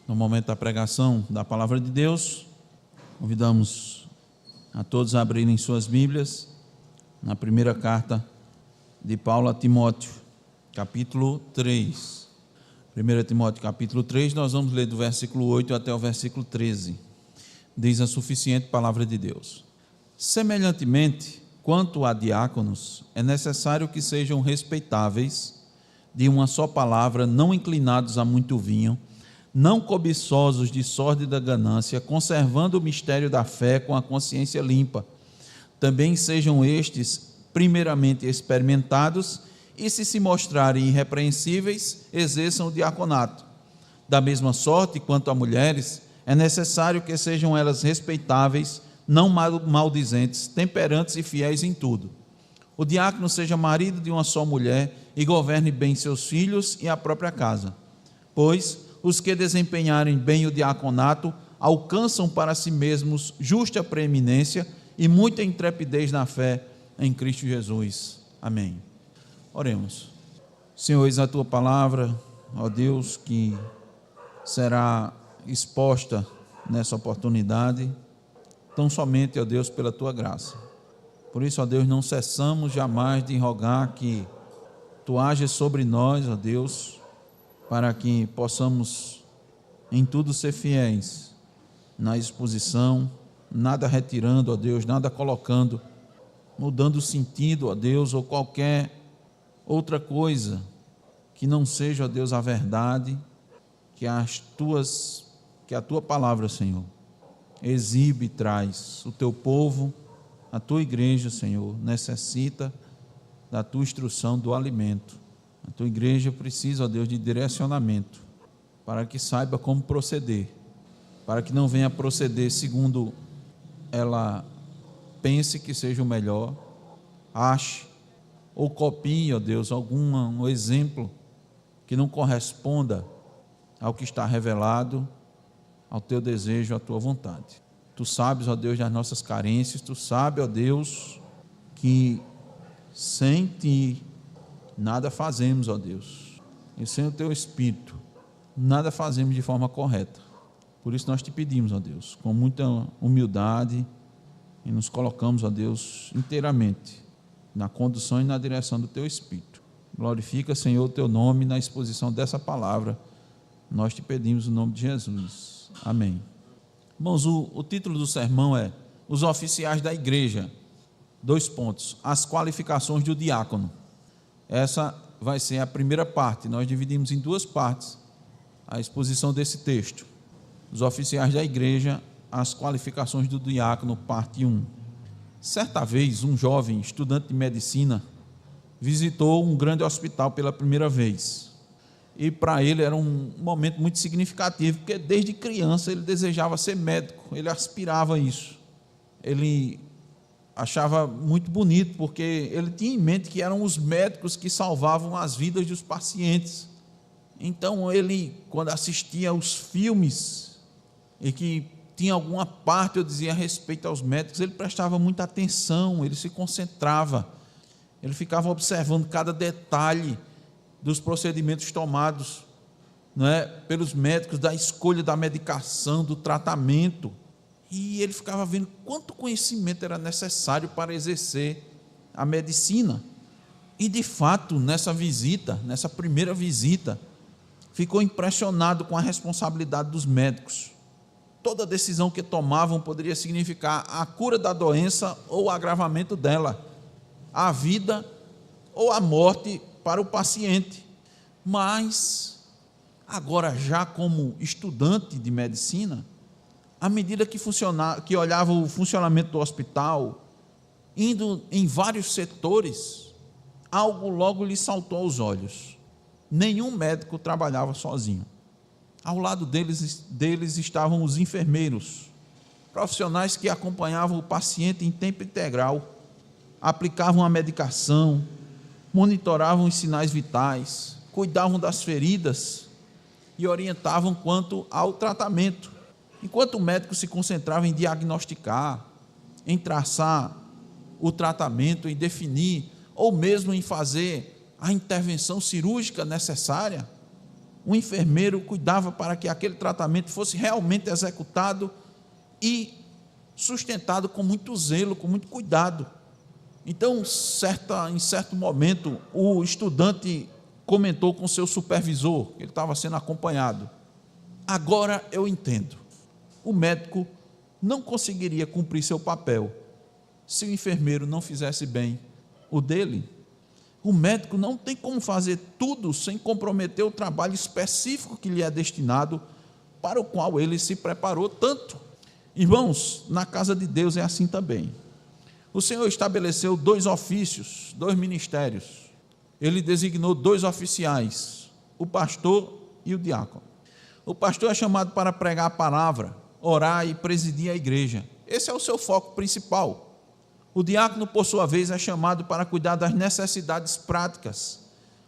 No momento da pregação da palavra de Deus, convidamos a todos a abrirem suas Bíblias na primeira carta de Paulo a Timóteo, capítulo 3. 1 Timóteo, capítulo 3, nós vamos ler do versículo 8 até o versículo 13. Diz a suficiente palavra de Deus: semelhantemente, quanto a diáconos, é necessário que sejam respeitáveis, de uma só palavra, não inclinados a muito vinho, não cobiçosos de sórdida ganância, conservando o mistério da fé com a consciência limpa. Também sejam estes primeiramente experimentados, e se mostrarem irrepreensíveis, exerçam o diaconato. Da mesma sorte, quanto a mulheres, é necessário que sejam elas respeitáveis, não maldizentes, temperantes e fiéis em tudo. O diácono seja marido de uma só mulher e governe bem seus filhos e a própria casa. Pois os que desempenharem bem o diaconato alcançam para si mesmos justa preeminência e muita intrepidez na fé em Cristo Jesus. Amém. Oremos. Senhor, eis a tua palavra, ó Deus, que será exposta nessa oportunidade, tão somente, ó Deus, pela tua graça. Por isso, ó Deus, não cessamos jamais de rogar que tu ages sobre nós, ó Deus, para que possamos em tudo ser fiéis na exposição, nada retirando, ó Deus, nada colocando, mudando o sentido, ó Deus, ou qualquer outra coisa que não seja, ó Deus, a verdade que a tua palavra, Senhor, exibe e traz. O teu povo, a tua igreja, Senhor, necessita da tua instrução, do alimento. A tua igreja precisa, ó Deus, de direcionamento, para que saiba como proceder, para que não venha proceder segundo ela pense que seja o melhor, ache ou copie, ó Deus, algum exemplo que não corresponda ao que está revelado, ao teu desejo, à tua vontade. Tu sabes, ó Deus, das nossas carências, tu sabes, ó Deus, que sem ti nada fazemos, ó Deus, e sem o teu Espírito nada fazemos de forma correta. Por isso nós te pedimos, ó Deus, com muita humildade, e nos colocamos, ó Deus, inteiramente na condução e na direção do teu Espírito. Glorifica, Senhor, o teu nome na exposição dessa palavra. Nós te pedimos no nome de Jesus. Amém. Irmãos, o título do sermão é Os Oficiais da Igreja. 2 pontos. As qualificações do diácono. Essa vai ser a primeira parte. Nós dividimos em 2 partes a exposição desse texto. Os oficiais da igreja, as qualificações do diácono, parte 1. Certa vez, um jovem estudante de medicina visitou um grande hospital pela primeira vez. E para ele era um momento muito significativo, porque desde criança ele desejava ser médico, ele aspirava a isso. Ele achava muito bonito, porque ele tinha em mente que eram os médicos que salvavam as vidas dos pacientes. Então ele, quando assistia aos filmes e que tinha alguma parte, eu dizia, a respeito aos médicos, ele prestava muita atenção, ele se concentrava, ele ficava observando cada detalhe dos procedimentos tomados, não é, pelos médicos, da escolha da medicação, do tratamento, e ele ficava vendo quanto conhecimento era necessário para exercer a medicina. E de fato, nessa primeira visita, ficou impressionado com a responsabilidade dos médicos. Toda decisão que tomavam poderia significar a cura da doença ou o agravamento dela, a vida ou a morte para o paciente. Mas, agora já como estudante de medicina, à medida que olhava o funcionamento do hospital, indo em vários setores, algo logo lhe saltou aos olhos. Nenhum médico trabalhava sozinho. Ao lado deles estavam os enfermeiros, profissionais que acompanhavam o paciente em tempo integral, aplicavam a medicação, monitoravam os sinais vitais, cuidavam das feridas e orientavam quanto ao tratamento. Enquanto o médico se concentrava em diagnosticar, em traçar o tratamento, em definir, ou mesmo em fazer a intervenção cirúrgica necessária, o enfermeiro cuidava para que aquele tratamento fosse realmente executado e sustentado com muito zelo, com muito cuidado. Então, em certo momento, o estudante comentou com seu supervisor, ele estava sendo acompanhado: agora eu entendo, o médico não conseguiria cumprir seu papel se o enfermeiro não fizesse bem o dele. O médico não tem como fazer tudo sem comprometer o trabalho específico que lhe é destinado, para o qual ele se preparou tanto. Irmãos, na casa de Deus é assim também. O Senhor estabeleceu 2 ofícios, 2 ministérios. Ele designou 2 oficiais, o pastor e o diácono. O pastor é chamado para pregar a palavra, orar e presidir a igreja. Esse é o seu foco principal. O diácono, por sua vez, é chamado para cuidar das necessidades práticas,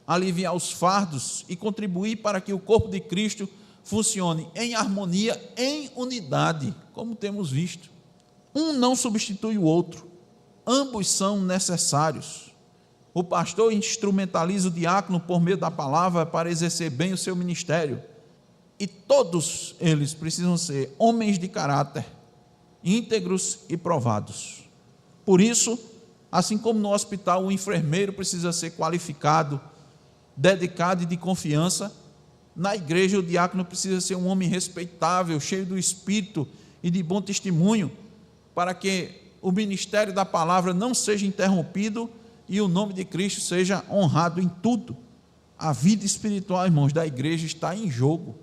aliviar os fardos e contribuir para que o corpo de Cristo funcione em harmonia, em unidade, como temos visto. Um não substitui o outro, ambos são necessários. O pastor instrumentaliza o diácono por meio da palavra para exercer bem o seu ministério, e todos eles precisam ser homens de caráter, íntegros e provados. Por isso, assim como no hospital o enfermeiro precisa ser qualificado, dedicado e de confiança, na igreja o diácono precisa ser um homem respeitável, cheio do Espírito e de bom testemunho, para que o ministério da palavra não seja interrompido e o nome de Cristo seja honrado em tudo. A vida espiritual, irmãos, da igreja está em jogo.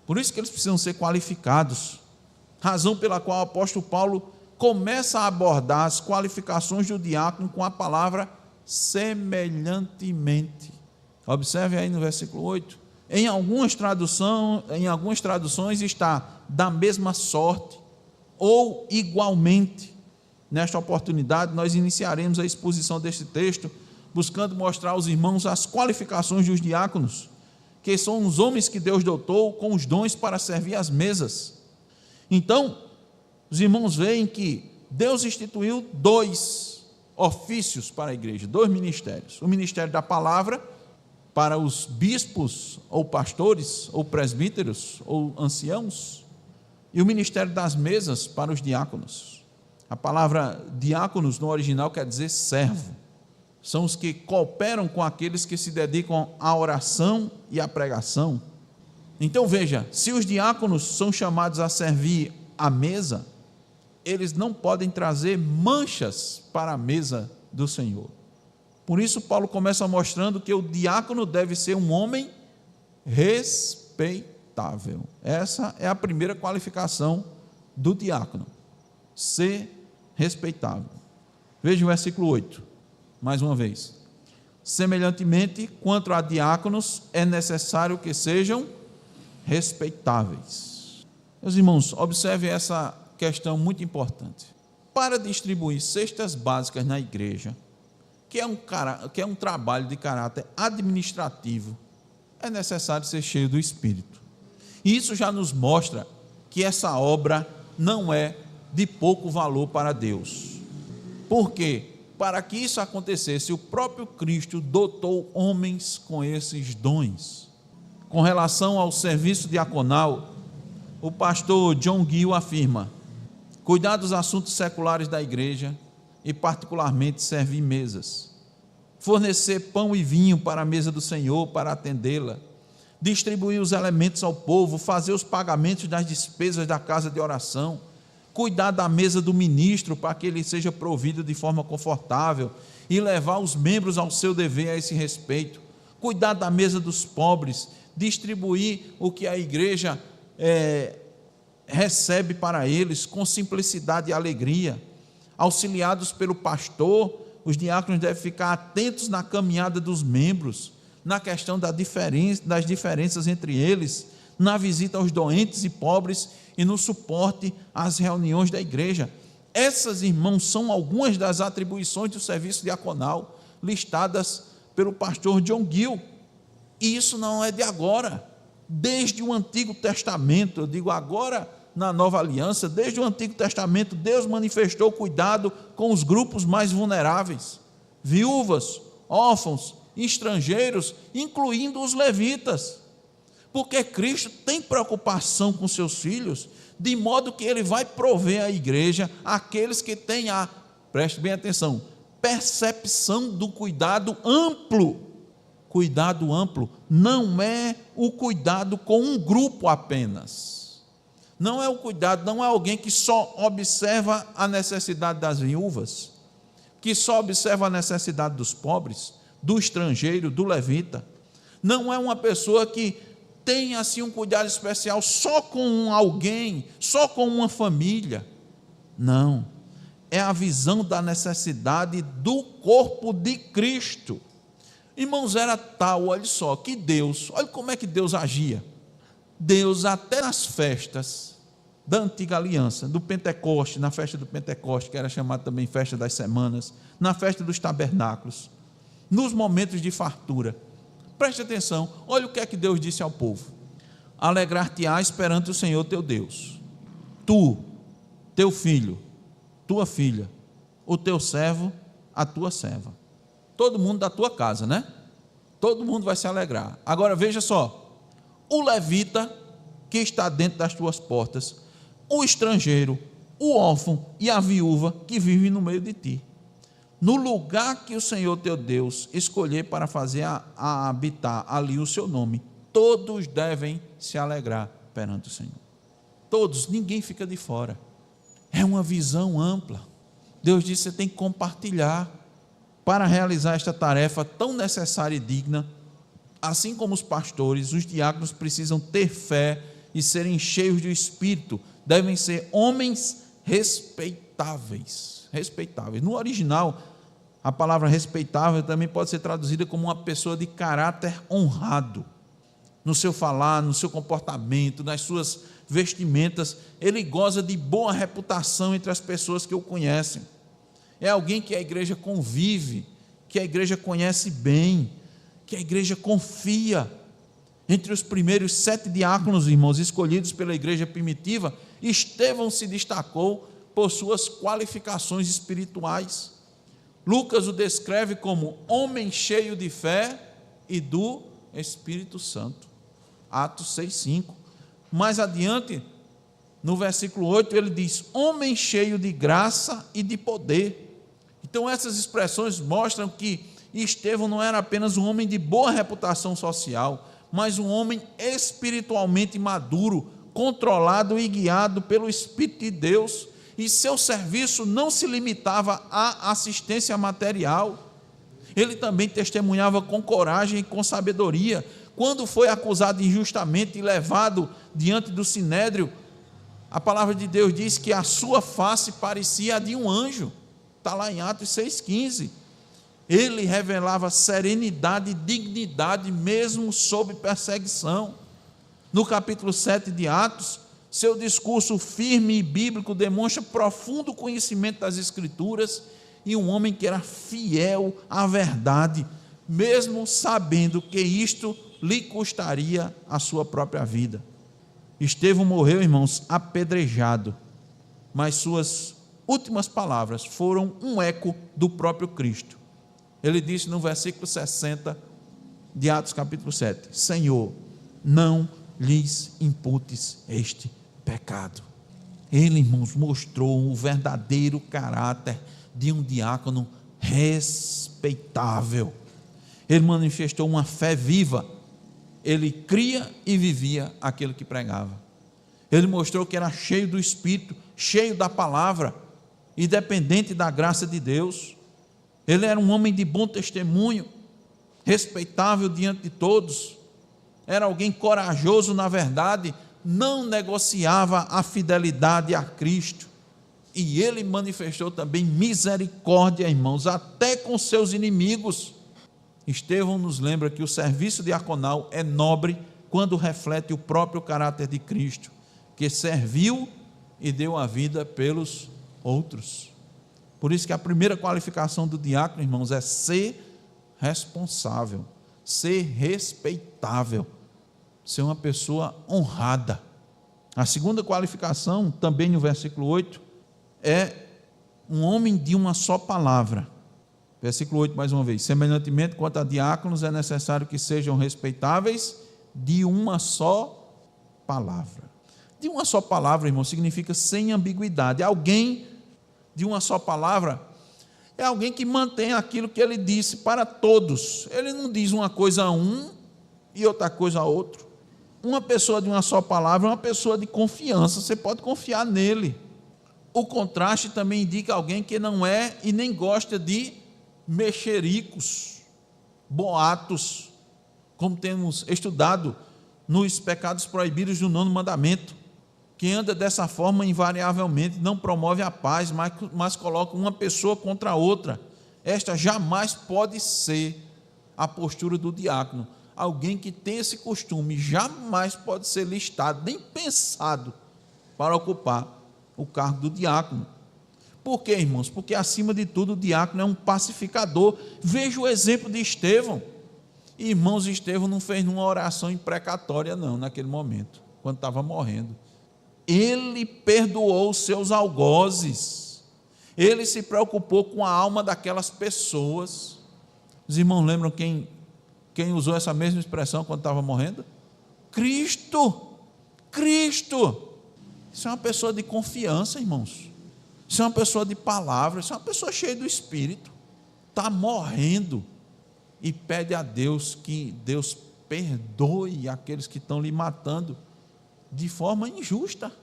Por isso que eles precisam ser qualificados. Razão pela qual o apóstolo Paulo começa a abordar as qualificações do diácono com a palavra semelhantemente. Observe aí no versículo 8. Em algumas traduções está da mesma sorte ou igualmente. Nesta oportunidade, nós iniciaremos a exposição deste texto, buscando mostrar aos irmãos as qualificações dos diáconos, que são os homens que Deus dotou com os dons para servir às mesas. Então, os irmãos veem que Deus instituiu 2 ofícios para a igreja, 2 ministérios. O ministério da palavra, para os bispos, ou pastores, ou presbíteros, ou anciãos, e o ministério das mesas para os diáconos. A palavra diáconos no original quer dizer servo. São os que cooperam com aqueles que se dedicam à oração e à pregação. Então veja, se os diáconos são chamados a servir à mesa, eles não podem trazer manchas para a mesa do Senhor. Por isso Paulo começa mostrando que o diácono deve ser um homem respeitável. Essa é a primeira qualificação do diácono, ser respeitável. Veja o versículo 8, mais uma vez. Semelhantemente, quanto a diáconos, é necessário que sejam respeitáveis. Meus irmãos, observe essa questão muito importante. Para distribuir cestas básicas na igreja, que é um trabalho de caráter administrativo, é necessário ser cheio do Espírito. E isso já nos mostra que essa obra não é de pouco valor para Deus. Por quê? Para que isso acontecesse, o próprio Cristo dotou homens com esses dons. Com relação ao serviço diaconal, o pastor John Gill afirma: cuidar dos assuntos seculares da igreja e particularmente servir mesas, fornecer pão e vinho para a mesa do Senhor para atendê-la, distribuir os elementos ao povo, fazer os pagamentos das despesas da casa de oração, cuidar da mesa do ministro para que ele seja provido de forma confortável e levar os membros ao seu dever a esse respeito, cuidar da mesa dos pobres, distribuir o que a igreja recebe para eles com simplicidade e alegria. Auxiliados pelo pastor, os diáconos devem ficar atentos na caminhada dos membros, na questão das diferenças entre eles, na visita aos doentes e pobres e no suporte às reuniões da igreja. Essas, irmãos, são algumas das atribuições do serviço diaconal listadas pelo pastor John Gill. E isso não é de agora. Desde o Antigo Testamento, eu digo agora na Nova Aliança, desde o Antigo Testamento, Deus manifestou cuidado com os grupos mais vulneráveis, viúvas, órfãos, estrangeiros, incluindo os levitas. porque Cristo tem preocupação com seus filhos, de modo que Ele vai prover à igreja aqueles que têm preste bem atenção, percepção do cuidado amplo. Cuidado amplo não é o cuidado com um grupo apenas. Não é o cuidado, não é alguém que só observa a necessidade das viúvas, que só observa a necessidade dos pobres, do estrangeiro, do levita. Não é uma pessoa que tem assim um cuidado especial só com alguém, só com uma família. Não. É a visão da necessidade do corpo de Cristo. Irmãos, era tal, olha só, que Deus, olha como é que Deus agia. Deus, até nas festas da antiga aliança, do Pentecoste, na festa do Pentecoste, que era chamada também festa das semanas, na festa dos tabernáculos, nos momentos de fartura, preste atenção, olha o que é que Deus disse ao povo: alegrar-te-ás perante o Senhor teu Deus, tu, teu filho, tua filha, o teu servo, a tua serva. Todo mundo da tua casa, né? Todo mundo vai se alegrar. Agora veja só, o levita que está dentro das tuas portas, o estrangeiro, o órfão e a viúva que vivem no meio de ti. No lugar que o Senhor teu Deus escolher para fazer a habitar ali o seu nome, todos devem se alegrar perante o Senhor. Todos, ninguém fica de fora. É uma visão ampla. Deus disse: você tem que compartilhar para realizar esta tarefa tão necessária e digna. Assim como os pastores, os diáconos precisam ter fé e serem cheios do Espírito, devem ser homens respeitáveis. Respeitáveis. No original, a palavra respeitável também pode ser traduzida como uma pessoa de caráter honrado. No seu falar, no seu comportamento, nas suas vestimentas, ele goza de boa reputação entre as pessoas que o conhecem. É alguém que a igreja convive, que a igreja conhece bem, que a igreja confia. Entre os primeiros 7 diáconos, irmãos, escolhidos pela igreja primitiva, Estevão se destacou por suas qualificações espirituais. Lucas o descreve como homem cheio de fé e do Espírito Santo. Atos 6:5. Mais adiante, no versículo 8, ele diz: homem cheio de graça e de poder. Então essas expressões mostram que Estevão não era apenas um homem de boa reputação social, mas um homem espiritualmente maduro, controlado e guiado pelo Espírito de Deus, e seu serviço não se limitava à assistência material. Ele também testemunhava com coragem e com sabedoria. Quando foi acusado injustamente e levado diante do sinédrio, a palavra de Deus diz que a sua face parecia a de um anjo. Está lá em Atos 6,15. Ele revelava serenidade e dignidade mesmo sob perseguição. No capítulo 7 de Atos, seu discurso firme e bíblico demonstra profundo conhecimento das Escrituras e um homem que era fiel à verdade, mesmo sabendo que isto lhe custaria a sua própria vida. Estevão morreu, irmãos, apedrejado, mas suas últimas palavras foram um eco do próprio Cristo. Ele disse no versículo 60 de Atos capítulo 7, Senhor, não lhes imputes este pecado. Ele, irmãos, mostrou o verdadeiro caráter de um diácono respeitável. Ele manifestou uma fé viva. Ele cria e vivia aquilo que pregava. Ele mostrou que era cheio do Espírito, cheio da palavra e dependente da graça de Deus. Ele era um homem de bom testemunho, respeitável diante de todos. Era alguém corajoso na verdade, não negociava a fidelidade a Cristo. E ele manifestou também misericórdia, irmãos, até com seus inimigos. Estevão nos lembra que o serviço diaconal é nobre quando reflete o próprio caráter de Cristo, que serviu e deu a vida pelos outros. Por isso que a primeira qualificação do diácono, irmãos, é ser responsável, ser respeitável, ser uma pessoa honrada. A segunda qualificação, também no versículo 8, é um homem de uma só palavra. Versículo 8 mais uma vez, semelhantemente quanto a diáconos é necessário que sejam respeitáveis de uma só palavra. De uma só palavra, irmão, significa sem ambiguidade. Alguém de uma só palavra é alguém que mantém aquilo que ele disse para todos. Ele não diz uma coisa a um e outra coisa a outro. Uma pessoa de uma só palavra é uma pessoa de confiança, você pode confiar nele. O contraste também indica alguém que não é e nem gosta de mexericos, boatos, como temos estudado nos pecados proibidos do 9º mandamento. Quem anda dessa forma invariavelmente não promove a paz, mas coloca uma pessoa contra a outra. Esta jamais pode ser a postura do diácono. Alguém que tem esse costume jamais pode ser listado, nem pensado para ocupar o cargo do diácono. Por quê, irmãos? Porque, acima de tudo, o diácono é um pacificador. Veja o exemplo de Estevão. Irmãos, Estevão não fez nenhuma oração imprecatória, não, naquele momento, quando estava morrendo. Ele perdoou os seus algozes. Ele se preocupou com a alma daquelas pessoas. Os irmãos lembram quem usou essa mesma expressão quando estava morrendo? Cristo. Isso é uma pessoa de confiança, irmãos. Isso é uma pessoa de palavra. Isso é uma pessoa cheia do Espírito. Está morrendo e pede a Deus que Deus perdoe aqueles que estão lhe matando de forma injusta.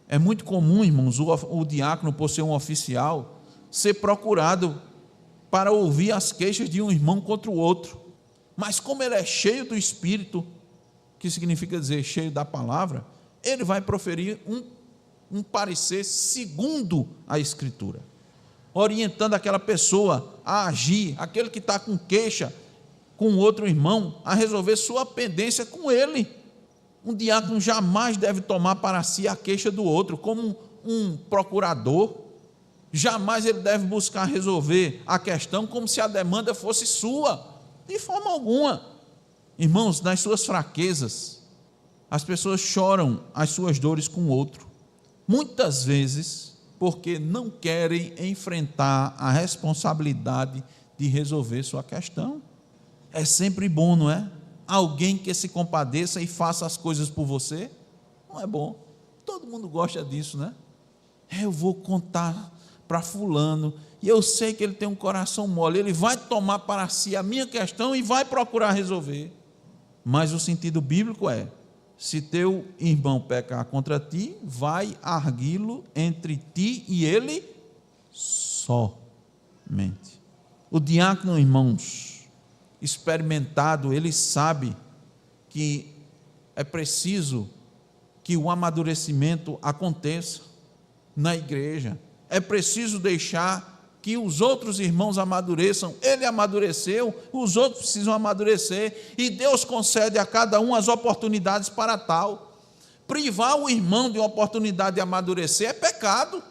É muito comum, irmãos, o diácono, por ser um oficial, ser procurado para ouvir as queixas de um irmão contra o outro. Mas como ele é cheio do Espírito, que significa dizer cheio da palavra, ele vai proferir um parecer segundo a Escritura, orientando aquela pessoa a agir, aquele que está com queixa com outro irmão, a resolver sua pendência com ele. Um diácono jamais deve tomar para si a queixa do outro, como um procurador. Jamais ele deve buscar resolver a questão como se a demanda fosse sua, de forma alguma. Irmãos, nas suas fraquezas, as pessoas choram as suas dores com o outro, muitas vezes porque não querem enfrentar a responsabilidade de resolver sua questão. É sempre bom, não é? Alguém que se compadeça e faça as coisas por você. Não é bom? Todo mundo gosta disso, né? Eu vou contar para fulano, e eu sei que ele tem um coração mole, ele vai tomar para si a minha questão e vai procurar resolver. Mas o sentido bíblico é: se teu irmão pecar contra ti, vai arguí-lo entre ti e ele somente. O diácono, irmãos, experimentado, ele sabe que é preciso que o amadurecimento aconteça na igreja. É preciso deixar que os outros irmãos amadureçam. Ele amadureceu, os outros precisam amadurecer, e Deus concede a cada um as oportunidades para tal. Privar o irmão de uma oportunidade de amadurecer é pecado.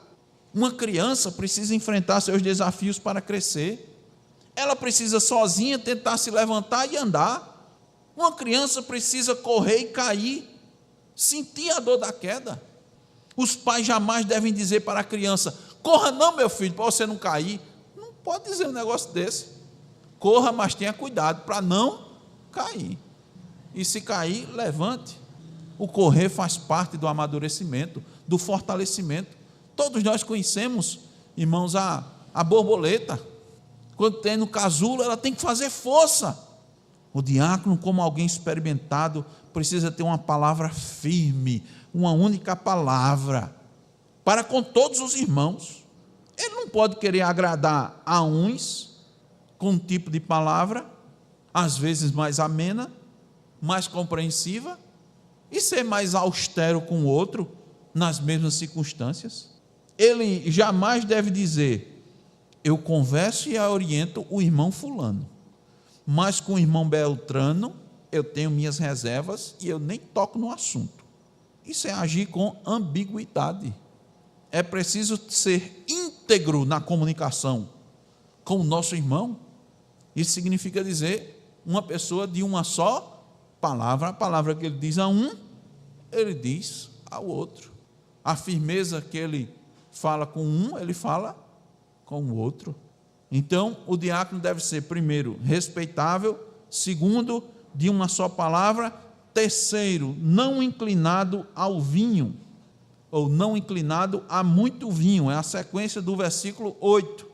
Uma criança precisa enfrentar seus desafios para crescer. Ela precisa sozinha tentar se levantar e andar. Uma criança precisa correr e cair, sentir a dor da queda. Os pais jamais devem dizer para a criança: corra não, meu filho, para você não cair. Não pode dizer um negócio desse. Corra, mas tenha cuidado para não cair. E se cair, levante. O correr faz parte do amadurecimento, do fortalecimento. Todos nós conhecemos, irmãos, a borboleta. Quando tem no casulo, ela tem que fazer força. O diácono, como alguém experimentado, precisa ter uma palavra firme, uma única palavra, para com todos os irmãos. Ele não pode querer agradar a uns com um tipo de palavra, às vezes mais amena, mais compreensiva, e ser mais austero com o outro, nas mesmas circunstâncias. Ele jamais deve dizer: eu converso e oriento o irmão fulano, mas com o irmão Beltrano eu tenho minhas reservas e eu nem toco no assunto. Isso é agir com ambiguidade. É preciso ser íntegro na comunicação com o nosso irmão. Isso significa dizer uma pessoa de uma só palavra. A palavra que ele diz a um, ele diz ao outro. A firmeza que ele fala com um, ele fala com o outro. Então, o diácono deve ser, primeiro, respeitável; segundo, de uma só palavra; terceiro, não inclinado ao vinho, ou não inclinado a muito vinho, é a sequência do versículo 8.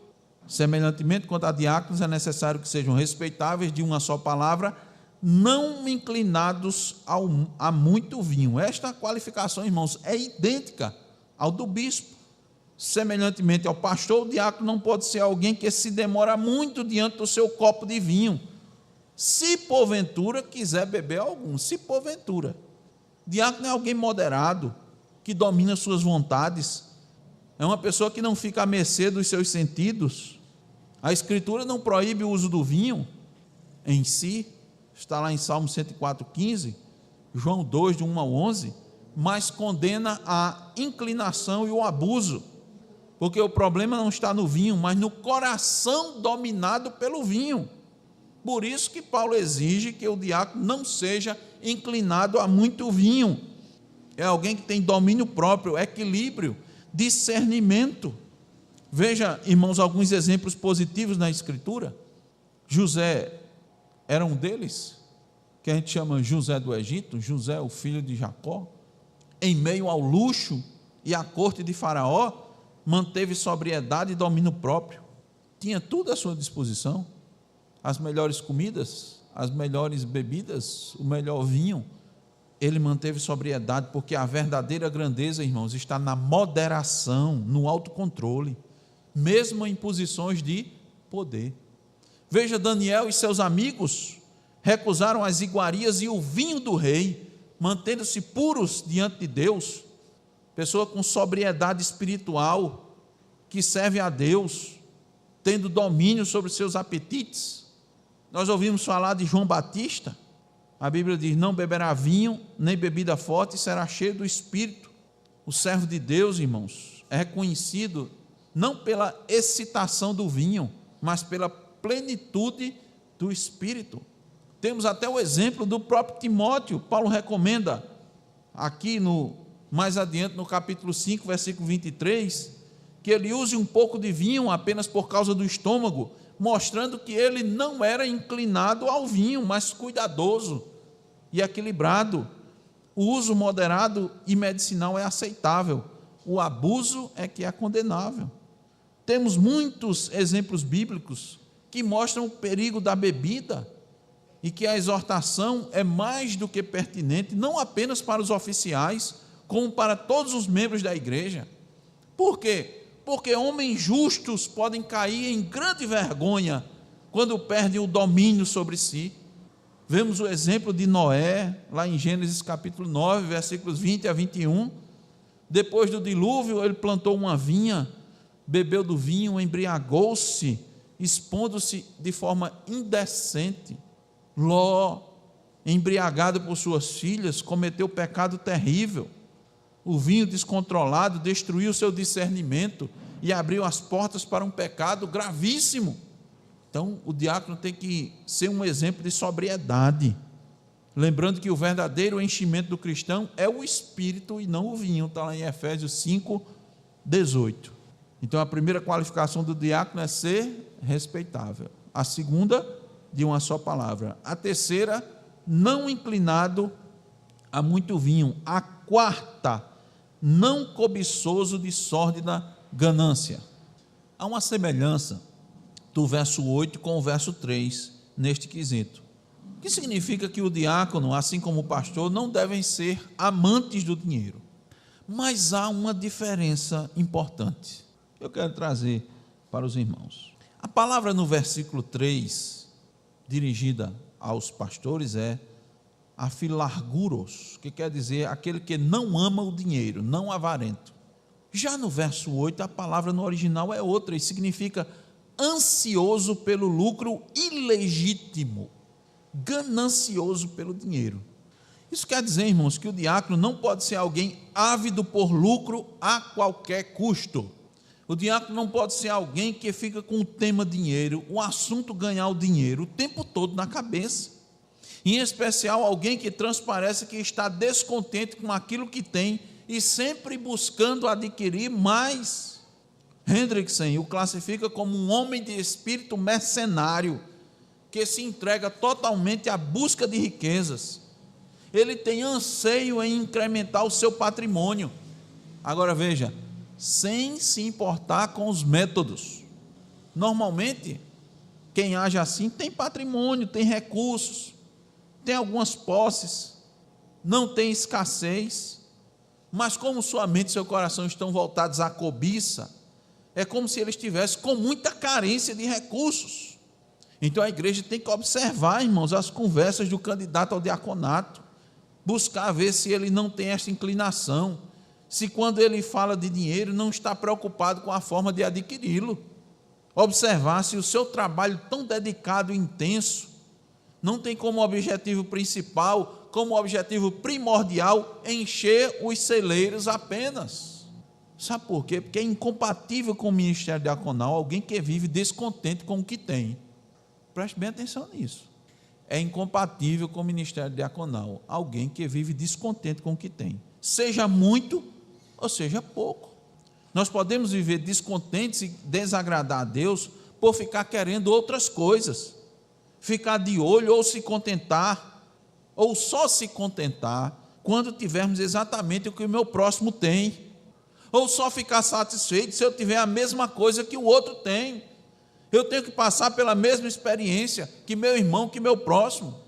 Semelhantemente, quanto a diáconos, é necessário que sejam respeitáveis de uma só palavra, não inclinados a muito vinho. Esta qualificação, irmãos, é idêntica ao do bispo. Semelhantemente ao pastor, o diácono não pode ser alguém que se demora muito diante do seu copo de vinho, se porventura quiser beber algum, se porventura. Diácono é alguém moderado, que domina suas vontades, é uma pessoa que não fica à mercê dos seus sentidos. A Escritura não proíbe o uso do vinho em si, está lá em Salmo 104:15, João 2, de 1 ao 11, mas condena a inclinação e o abuso, porque o problema não está no vinho, mas no coração dominado pelo vinho. Por isso que Paulo exige que o diácono não seja inclinado a muito vinho. É alguém que tem domínio próprio, equilíbrio, discernimento. Veja, irmãos, alguns exemplos positivos na Escritura. José era um deles, que a gente chama José do Egito, José, o filho de Jacó. Em meio ao luxo e à corte de Faraó, manteve sobriedade e domínio próprio. Tinha tudo à sua disposição. As melhores comidas, as melhores bebidas, o melhor vinho. Ele manteve sobriedade, porque a verdadeira grandeza, irmãos, está na moderação, no autocontrole, mesmo em posições de poder. Veja, Daniel e seus amigos recusaram as iguarias e o vinho do rei, mantendo-se puros diante de Deus. Pessoa com sobriedade espiritual, que serve a Deus, tendo domínio sobre seus apetites. Nós ouvimos falar de João Batista. A Bíblia diz: não beberá vinho, nem bebida forte, e será cheio do Espírito. O servo de Deus, irmãos, é reconhecido não pela excitação do vinho, mas pela plenitude do Espírito. Temos até o exemplo do próprio Timóteo. Paulo recomenda, aqui mais adiante no capítulo 5, versículo 23, que ele use um pouco de vinho apenas por causa do estômago, mostrando que ele não era inclinado ao vinho, mas cuidadoso e equilibrado. O uso moderado e medicinal é aceitável, o abuso é que é condenável. Temos muitos exemplos bíblicos que mostram o perigo da bebida e que a exortação é mais do que pertinente, não apenas para os oficiais, como para todos os membros da igreja. Por quê? Porque homens justos podem cair em grande vergonha quando perdem o domínio sobre si. Vemos o exemplo de Noé, lá em Gênesis capítulo 9, versículos 20 a 21. Depois do dilúvio, ele plantou uma vinha, bebeu do vinho, embriagou-se, expondo-se de forma indecente. Ló, embriagado por suas filhas, cometeu pecado terrível. O vinho descontrolado destruiu seu discernimento e abriu as portas para um pecado gravíssimo. Então, o diácono tem que ser um exemplo de sobriedade, lembrando que o verdadeiro enchimento do cristão é o Espírito e não o vinho, está lá em Efésios 5, 18. Então, a primeira qualificação do diácono é ser respeitável. A segunda, de uma só palavra. A terceira, não inclinado a muito vinho. A quarta, não cobiçoso de sórdida ganância. Há uma semelhança do verso 8 com o verso 3 neste quesito. O que significa que o diácono, assim como o pastor, não devem ser amantes do dinheiro. Mas há uma diferença importante. Eu quero trazer para os irmãos. A palavra no versículo 3, dirigida aos pastores, é afilarguros, que quer dizer aquele que não ama o dinheiro, não avarento. Já no verso 8, a palavra no original é outra, e significa ansioso pelo lucro ilegítimo, ganancioso pelo dinheiro. Isso quer dizer, irmãos, que o diácono não pode ser alguém ávido por lucro a qualquer custo. O diácono não pode ser alguém que fica com o tema dinheiro, o assunto ganhar o dinheiro o tempo todo na cabeça. Em especial, alguém que transparece que está descontente com aquilo que tem e sempre buscando adquirir mais. Hendrickson o classifica como um homem de espírito mercenário, que se entrega totalmente à busca de riquezas. ele tem anseio em incrementar o seu patrimônio. Agora veja, sem se importar com os métodos. Normalmente, quem age assim tem patrimônio, tem recursos, tem algumas posses, não tem escassez, mas como sua mente e seu coração estão voltados à cobiça, é como se ele estivesse com muita carência de recursos. Então a igreja tem que observar, irmãos, as conversas do candidato ao diaconato, buscar ver se ele não tem essa inclinação, se quando ele fala de dinheiro não está preocupado com a forma de adquiri-lo, observar se o seu trabalho tão dedicado e intenso não tem como objetivo principal, como objetivo primordial, encher os celeiros apenas. Sabe por quê? Porque é incompatível com o ministério diaconal alguém que vive descontente com o que tem. Preste bem atenção nisso. É incompatível com o ministério diaconal alguém que vive descontente com o que tem, seja muito ou seja pouco. Nós podemos viver descontentes e desagradar a Deus por ficar querendo outras coisas, ficar de olho ou se contentar, ou só se contentar quando tivermos exatamente o que o meu próximo tem, ou só ficar satisfeito se eu tiver a mesma coisa que o outro tem. Eu tenho que passar pela mesma experiência que meu irmão, que meu próximo.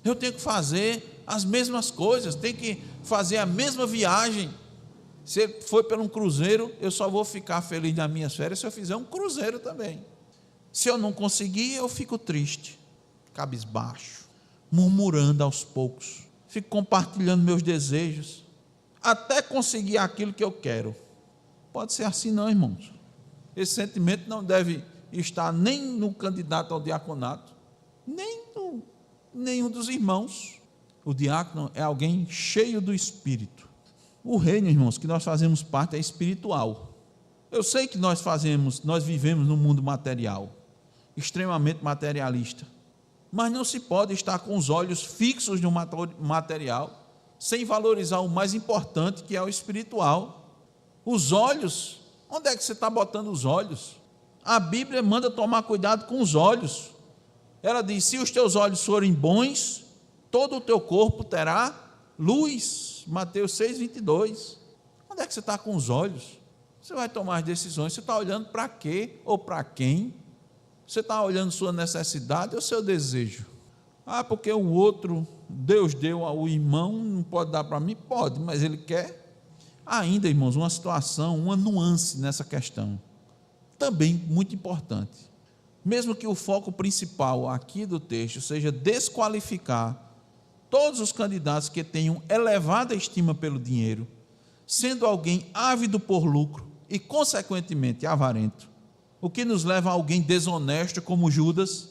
Eu tenho que fazer as mesmas coisas, tenho que fazer a mesma viagem. Se ele for por um cruzeiro, eu só vou ficar feliz nas minhas férias se eu fizer um cruzeiro também. Se eu não conseguir, eu fico triste, cabisbaixo, murmurando aos poucos, fico compartilhando meus desejos, até conseguir aquilo que eu quero. Pode ser assim não, irmãos. Esse sentimento não deve estar nem no candidato ao diaconato, nem no nenhum dos irmãos. O diácono é alguém cheio do Espírito. O reino, irmãos, que nós fazemos parte é espiritual. Eu sei que nós vivemos num mundo material, extremamente materialista, mas não se pode estar com os olhos fixos no material, sem valorizar o mais importante, que é o espiritual. Os olhos, onde é que você está botando os olhos? A Bíblia manda tomar cuidado com os olhos. Ela diz: se os teus olhos forem bons, todo o teu corpo terá luz. Mateus 6:22. Onde é que você está com os olhos? Você vai tomar as decisões. Você está olhando para quê ou para quem? Você está olhando sua necessidade ou seu desejo? Ah, porque o outro, Deus deu ao irmão, não pode dar para mim? Pode, mas ele quer. Ainda, irmãos, uma situação, uma nuance nessa questão, também muito importante. Mesmo que o foco principal aqui do texto seja desqualificar todos os candidatos que tenham elevada estima pelo dinheiro, sendo alguém ávido por lucro e, consequentemente, avarento, o que nos leva a alguém desonesto como Judas.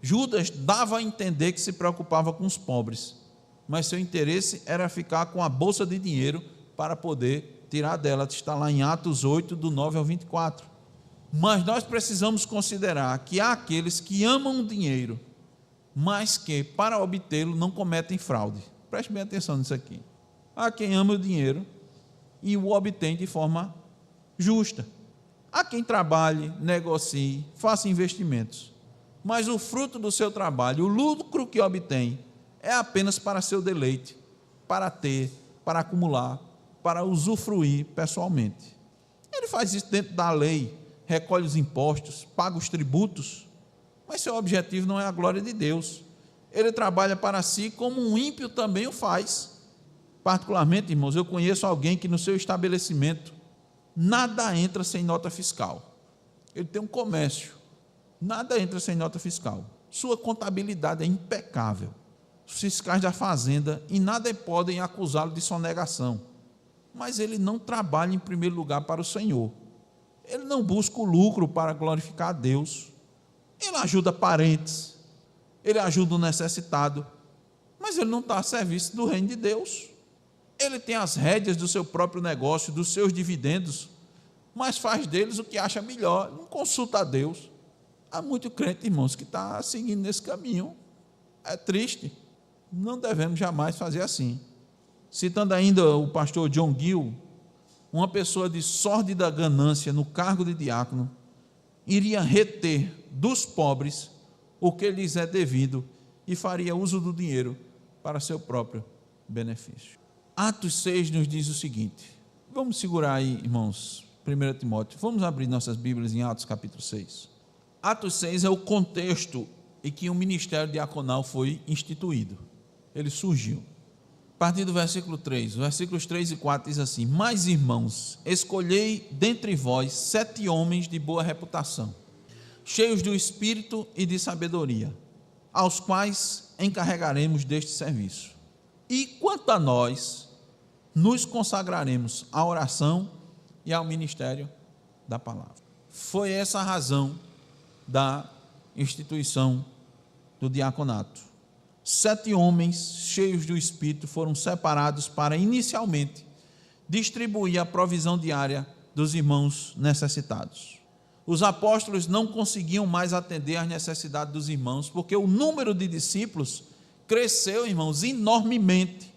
Judas dava a entender que se preocupava com os pobres, mas seu interesse era ficar com a bolsa de dinheiro para poder tirar dela. Está lá em Atos 8, do 9 ao 24. Mas nós precisamos considerar que há aqueles que amam o dinheiro, mas que, para obtê-lo, não cometem fraude. Preste bem atenção nisso aqui. Há quem ama o dinheiro e o obtém de forma justa. Há quem trabalhe, negocie, faça investimentos, mas o fruto do seu trabalho, o lucro que obtém, é apenas para seu deleite, para ter, para acumular, para usufruir pessoalmente. Ele faz isso dentro da lei, recolhe os impostos, paga os tributos, mas seu objetivo não é a glória de Deus. Ele trabalha para si como um ímpio também o faz. Particularmente, irmãos, eu conheço alguém que no seu estabelecimento nada entra sem nota fiscal. Ele tem um comércio, nada entra sem nota fiscal. Sua contabilidade é impecável. Os fiscais da fazenda em nada podem acusá-lo de sonegação. Mas ele não trabalha em primeiro lugar para o Senhor. Ele não busca o lucro para glorificar a Deus. Ele ajuda parentes, ele ajuda o necessitado, mas ele não está a serviço do reino de Deus. Ele tem as rédeas do seu próprio negócio, dos seus dividendos, mas faz deles o que acha melhor, não consulta a Deus. Há muito crente, irmãos, que está seguindo nesse caminho. É triste, não devemos jamais fazer assim. Citando ainda o pastor John Gill, uma pessoa de sórdida ganância no cargo de diácono iria reter dos pobres o que lhes é devido e faria uso do dinheiro para seu próprio benefício. Atos 6 nos diz o seguinte, vamos segurar aí, irmãos, 1 Timóteo, vamos abrir nossas Bíblias em Atos capítulo 6. Atos 6 é o contexto em que o ministério diaconal foi instituído, ele surgiu. A partir do versículo 3, versículos 3 e 4 diz assim: mas irmãos, escolhei dentre vós 7 homens de boa reputação, cheios do Espírito e de sabedoria, aos quais encarregaremos deste serviço. E quanto a nós, nos consagraremos à oração e ao ministério da palavra. Foi essa a razão da instituição do diaconato. 7 homens cheios do Espírito foram separados para, inicialmente, distribuir a provisão diária dos irmãos necessitados. Os apóstolos não conseguiam mais atender às necessidades dos irmãos, porque o número de discípulos cresceu, irmãos, enormemente.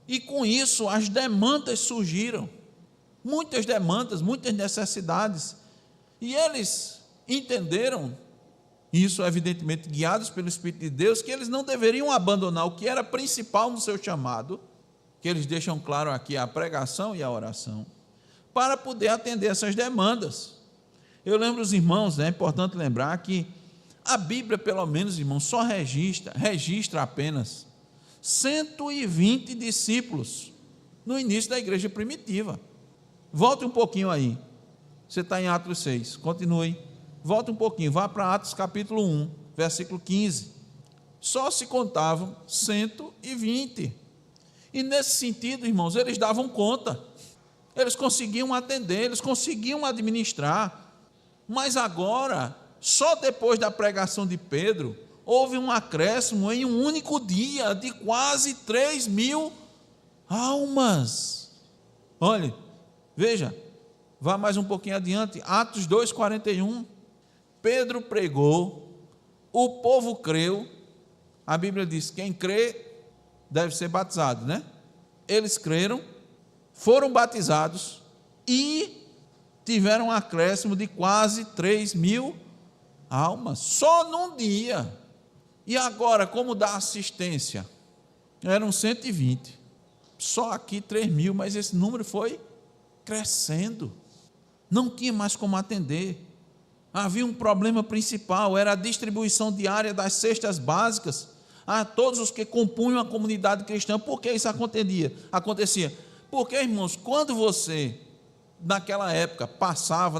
E com isso as demandas surgiram. Muitas demandas, muitas necessidades. E eles entenderam, isso evidentemente guiados pelo Espírito de Deus, que eles não deveriam abandonar o que era principal no seu chamado, que eles deixam claro aqui, a pregação e a oração, para poder atender essas demandas. Eu lembro os irmãos, é importante lembrar que a Bíblia, pelo menos, irmãos, só registra apenas 120 discípulos no início da igreja primitiva. Volte um pouquinho aí, você está em Atos 6, continue, volte um pouquinho, vá para Atos capítulo 1, versículo 15, só se contavam 120, e nesse sentido, irmãos, eles davam conta, eles conseguiam atender, eles conseguiam administrar, mas agora, só depois da pregação de Pedro, houve um acréscimo em um único dia de quase 3.000 almas. Olhe, veja, vá mais um pouquinho adiante, Atos 2,41, Pedro pregou, o povo creu, a Bíblia diz, quem crê deve ser batizado, né? Eles creram, foram batizados e tiveram um acréscimo de quase 3.000 almas, só num dia. E agora, como dá assistência? Eram 120, só aqui 3.000, mas esse número foi crescendo, não tinha mais como atender. Havia um problema principal, era a distribuição diária das cestas básicas a todos os que compunham a comunidade cristã. Por que isso acontecia? Porque, irmãos, quando você, naquela época,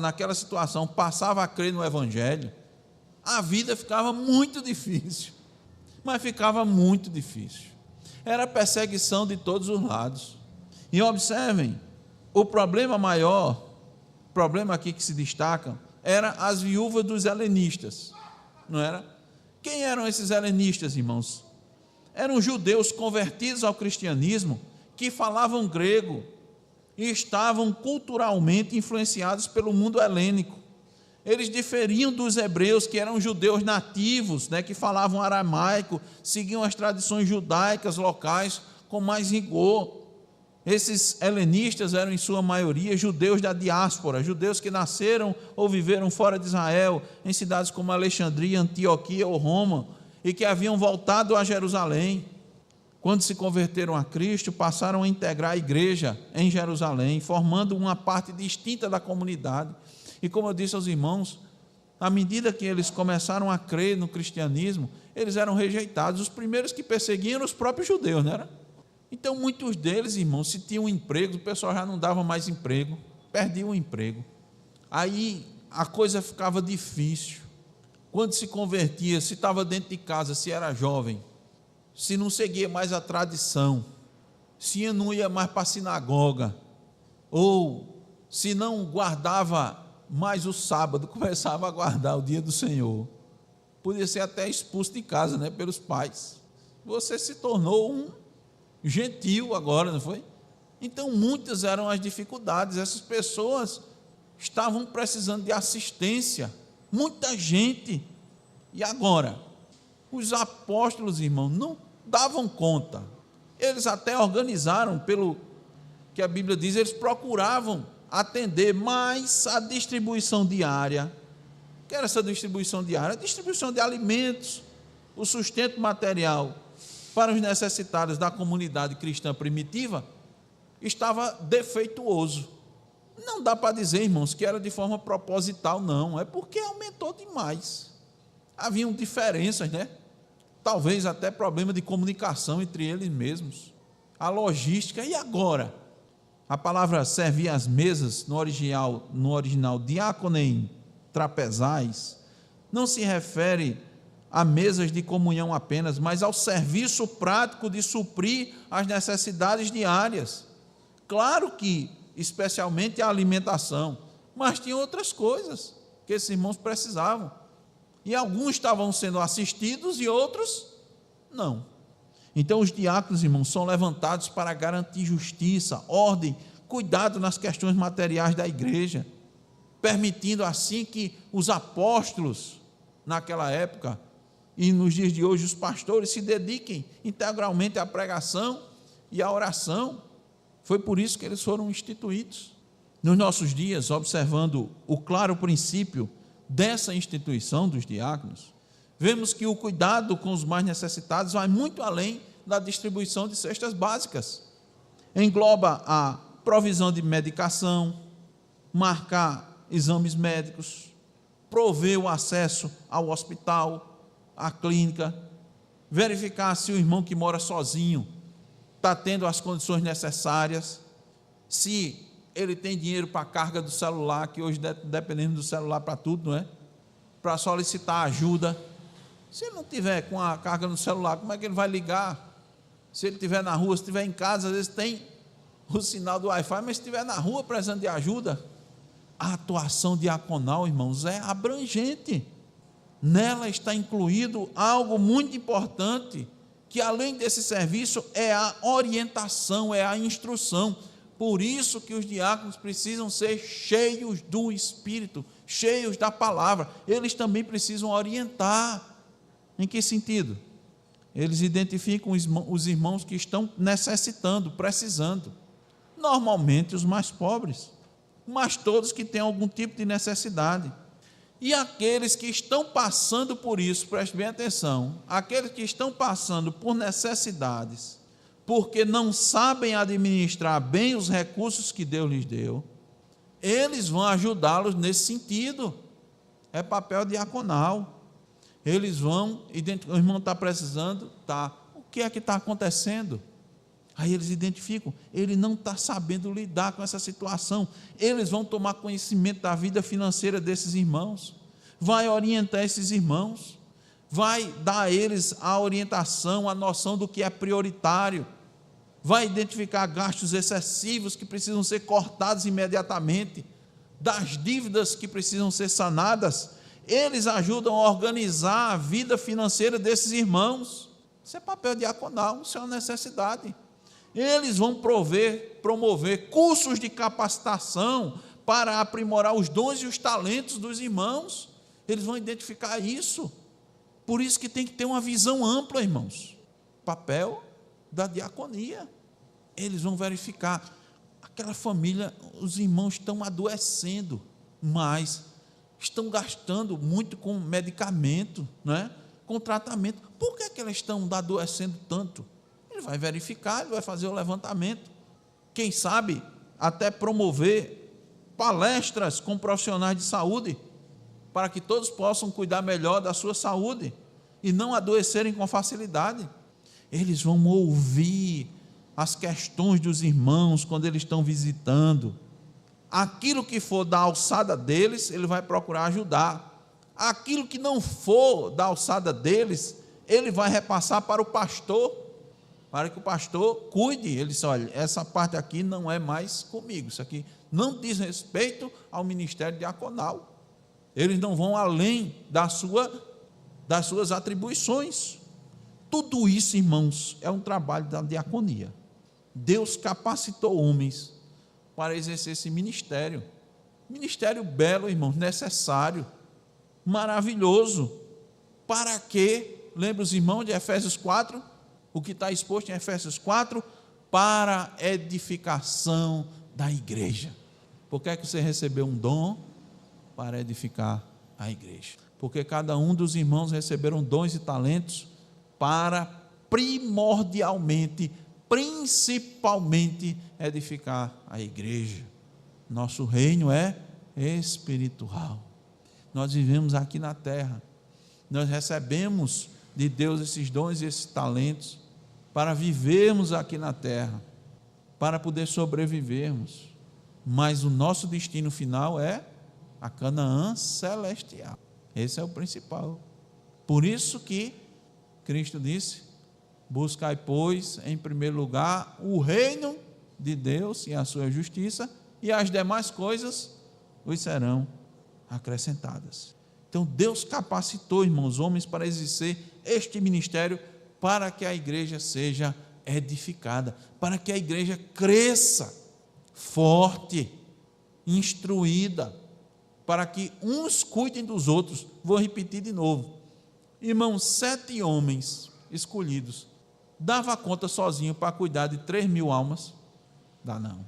naquela situação, passava a crer no Evangelho, a vida ficava muito difícil, mas ficava muito difícil, era perseguição de todos os lados. E observem, o problema maior, problema aqui que se destaca, era as viúvas dos helenistas, não era? Quem eram esses helenistas, irmãos? Eram judeus convertidos ao cristianismo, que falavam grego, e estavam culturalmente influenciados pelo mundo helênico. Eles diferiam dos hebreus, que eram judeus nativos, né, que falavam aramaico, seguiam as tradições judaicas locais com mais rigor. Esses helenistas eram, em sua maioria, judeus da diáspora, judeus que nasceram ou viveram fora de Israel, em cidades como Alexandria, Antioquia ou Roma, e que haviam voltado a Jerusalém. Quando se converteram a Cristo, passaram a integrar a igreja em Jerusalém, formando uma parte distinta da comunidade. E como eu disse aos irmãos, à medida que eles começaram a crer no cristianismo, eles eram rejeitados. Os primeiros que perseguiam eram os próprios judeus, não era? Então, muitos deles, irmãos, se tinham um emprego, o pessoal já não dava mais emprego, perdiam o emprego. Aí a coisa ficava difícil. Quando se convertia, se estava dentro de casa, se era jovem, se não seguia mais a tradição, se não ia mais para a sinagoga, ou se não guardava mais o sábado, começava a guardar o dia do Senhor, podia ser até expulso de casa, né, pelos pais. Você se tornou um gentil agora, não foi? Então, muitas eram as dificuldades, essas pessoas estavam precisando de assistência, muita gente. E agora, os apóstolos, irmãos, não davam conta. Eles até organizaram, pelo que a Bíblia diz, eles procuravam atender, mas a distribuição diária, o que era essa distribuição diária? A distribuição de alimentos, o sustento material, para os necessitados da comunidade cristã primitiva estava defeituoso. Não dá para dizer, irmãos, que era de forma proposital, não. É porque aumentou demais. Haviam diferenças, né? Talvez até problema de comunicação entre eles mesmos. A logística. E agora? A palavra servir às mesas, no original diaconem trapezais, não se refere a mesas de comunhão apenas, mas ao serviço prático de suprir as necessidades diárias. Claro que, especialmente a alimentação, mas tinha outras coisas que esses irmãos precisavam. E alguns estavam sendo assistidos e outros não. Então os diáconos, irmãos, são levantados para garantir justiça, ordem, cuidado nas questões materiais da igreja, permitindo assim que os apóstolos, naquela época, e nos dias de hoje, os pastores se dediquem integralmente à pregação e à oração. Foi por isso que eles foram instituídos. Nos nossos dias, observando o claro princípio dessa instituição dos diáconos, vemos que o cuidado com os mais necessitados vai muito além da distribuição de cestas básicas. Engloba a provisão de medicação, marcar exames médicos, prover o acesso ao hospital, à clínica, verificar se o irmão que mora sozinho está tendo as condições necessárias, se ele tem dinheiro para a carga do celular, que hoje dependendo do celular para tudo, não é? Para solicitar ajuda. Se ele não tiver com a carga no celular, como é que ele vai ligar? Se ele estiver na rua, se estiver em casa, às vezes tem o sinal do Wi-Fi, mas se estiver na rua precisando de ajuda, a atuação diaconal, irmãos, é abrangente. Nela está incluído algo muito importante, que além desse serviço é a orientação, é a instrução. Por isso que os diáconos precisam ser cheios do Espírito, cheios da palavra. Eles também precisam orientar. Em que sentido? Eles identificam os irmãos que estão necessitando, precisando. Normalmente os mais pobres, mas todos que têm algum tipo de necessidade. E aqueles que estão passando por isso, preste bem atenção, aqueles que estão passando por necessidades, porque não sabem administrar bem os recursos que Deus lhes deu, eles vão ajudá-los nesse sentido. É papel diaconal. Eles vão, o irmão está precisando, tá. O que é que está acontecendo? Aí eles identificam, ele não está sabendo lidar com essa situação. Eles vão tomar conhecimento da vida financeira desses irmãos, vai orientar esses irmãos, vai dar a eles a orientação, a noção do que é prioritário, vai identificar gastos excessivos que precisam ser cortados imediatamente, das dívidas que precisam ser sanadas. Eles ajudam a organizar a vida financeira desses irmãos. Isso é papel diaconal, isso é uma necessidade. Eles vão promover cursos de capacitação para aprimorar os dons e os talentos dos irmãos. Eles vão identificar isso. Por isso que tem que ter uma visão ampla, irmãos. Papel da diaconia. Eles vão verificar. Aquela família, os irmãos estão adoecendo, mas estão gastando muito com medicamento, né? Com tratamento. Por que elas estão adoecendo tanto? Ele vai verificar, ele vai fazer o levantamento. Quem sabe até promover palestras com profissionais de saúde, para que todos possam cuidar melhor da sua saúde e não adoecerem com facilidade. Eles vão ouvir as questões dos irmãos quando eles estão visitando. Aquilo que for da alçada deles, ele vai procurar ajudar. Aquilo que não for da alçada deles, ele vai repassar para o pastor, para que o pastor cuide. Ele diz, olha, essa parte aqui não é mais comigo, isso aqui não diz respeito ao ministério diaconal. Eles não vão além das suas atribuições. Tudo isso, irmãos, é um trabalho da diaconia. Deus capacitou homens para exercer esse ministério. Ministério belo, irmãos, necessário, maravilhoso. Para quê? Lembra os irmãos de Efésios 4? O que está exposto em Efésios 4? Para edificação da igreja. Por que é que você recebeu um dom? Para edificar a igreja. Porque cada um dos irmãos receberam dons e talentos para primordialmente, principalmente, edificar a igreja. Nosso reino é espiritual. Nós vivemos aqui na terra. Nós recebemos de Deus esses dons e esses talentos para vivermos aqui na terra, para poder sobrevivermos. Mas o nosso destino final é a Canaã celestial. Esse é o principal. Por isso que Cristo disse: buscai, pois, em primeiro lugar o reino de Deus e a sua justiça, e as demais coisas vos serão acrescentadas. Então Deus capacitou, irmãos, homens para exercer este ministério, para que a igreja seja edificada, para que a igreja cresça forte, instruída, para que uns cuidem dos outros. Vou repetir de novo, irmãos, 7 homens escolhidos, dava conta sozinho para cuidar de 3.000 almas? Dá não.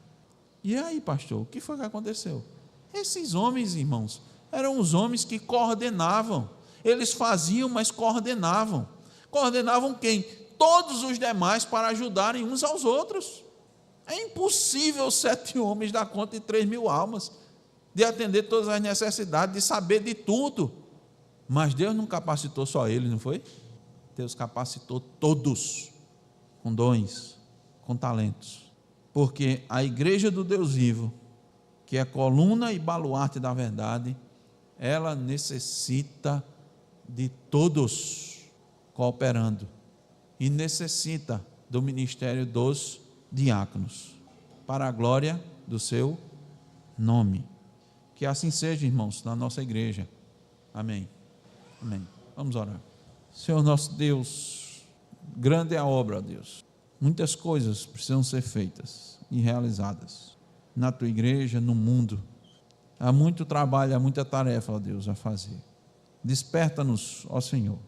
E aí, pastor, o que foi que aconteceu? Esses homens, irmãos, eram os homens que coordenavam. Eles faziam, mas coordenavam. Coordenavam quem? Todos os demais, para ajudarem uns aos outros. É impossível 7 homens dar conta de 3.000 almas, de atender todas as necessidades, de saber de tudo. Mas Deus não capacitou só eles, não foi? Deus capacitou todos, com dons, com talentos. Porque a igreja do Deus vivo, que é coluna e baluarte da verdade, ela necessita de todos cooperando, e necessita do ministério dos diáconos, para a glória do seu nome. Que assim seja, irmãos, na nossa igreja. Amém. Amém. Vamos orar. Senhor nosso Deus, grande é a obra, ó Deus. Muitas coisas precisam ser feitas e realizadas na tua igreja, no mundo. Há muito trabalho, há muita tarefa, ó Deus, a fazer. Desperta-nos, ó Senhor,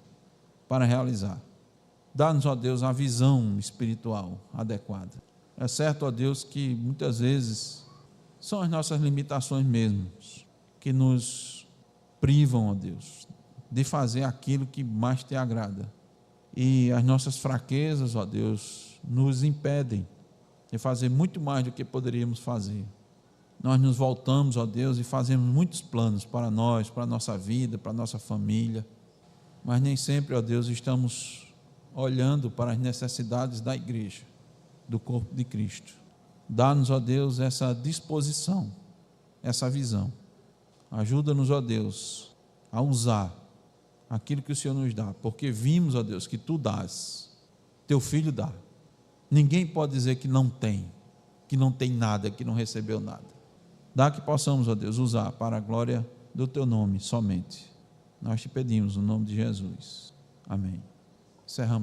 para realizar. Dá-nos, ó Deus, a visão espiritual adequada. É certo, ó Deus, que muitas vezes são as nossas limitações mesmos que nos privam, ó Deus, de fazer aquilo que mais te agrada. E as nossas fraquezas, ó Deus, nos impedem de fazer muito mais do que poderíamos fazer. Nós nos voltamos, ó Deus, e fazemos muitos planos para nós, para a nossa vida, para a nossa família, mas nem sempre, ó Deus, estamos olhando para as necessidades da igreja, do corpo de Cristo. Dá-nos, ó Deus, essa disposição, essa visão. Ajuda-nos, ó Deus, a usar aquilo que o Senhor nos dá, porque vimos, ó Deus, que tu dás, teu filho dá. Ninguém pode dizer que não tem nada, que não recebeu nada. Dá que possamos, ó Deus, usar para a glória do teu nome somente. Nós te pedimos no nome de Jesus. Amém. Encerramos.